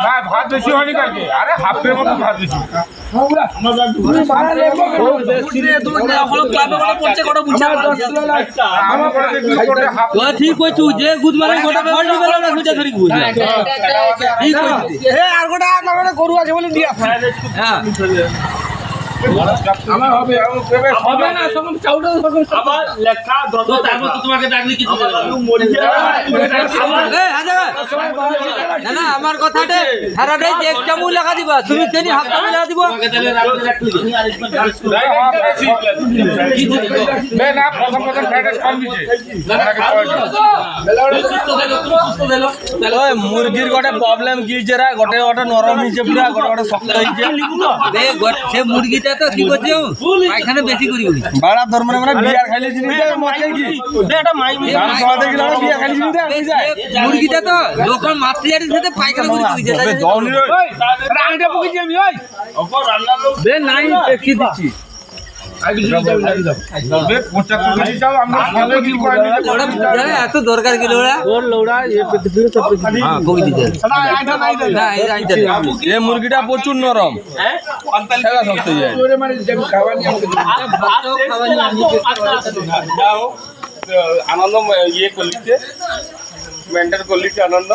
না ভাত বেশি হয়নি কালকে, আরে হাফের মতো ভাত বেশি। ঠিক কইছু যে গুদ মারে গোটা ফল দিবে না সুজা ধরি গুদ ঠিক কইছি এ আর গোটা আপনার গরু আছে বলে দিয়া হ্যাঁ আমার হবে হবে না সব চাউটা আবার লেখা দত তারপর তো তোমাকে ডাকলি কিছু মরি এ হাজার না না আমার কথাটা সারাটাই এক চামচ লেখা দিবা তুমি তেনি হাফ চামচ লেখা দিব তোমাকে তাহলে রাখলি বে না প্রথম ফ্রাইড কম দিছে। ওই মুরগির গোটে প্রবলেম কি যেরা গোটে গোটে নরম হইছে পুরা গোটে গোটে শক্ত হইছে দে সে মুরগিটা তো কি করছে পায়খানা বেশি করি বলি বাড়া ধর্মরে মানে বিয়ার খাইলে জিনিস মজা কি এটা মাই গান সবাই দেখি না বিয়ার খাইলে জিনিস মুরগিটা তো যখন মাতৃ জাতির সাথে পায়খানা করি কইছে তবে জওনি রে রাংটা পকিছি আমি ওই ওপর রান্নার লোক বে নাই দেখি দিছি বে 75 কেজি চাও আমরা সঙ্গে কি করে নিতে ওরা বুঝারে এত দরকার কি লোড়া ওর লোড়া এ পেতে দিলে সব হ্যাঁ পকি দিতে না এই আইতে এই মুরগিটা প্রচুর নরম হ্যাঁ খেলা শক্ত যায় ভাত খাওয়ানি আমি যাও আনন্দ ইয়ে করলিছে মেন্টেন করলিছে আনন্দ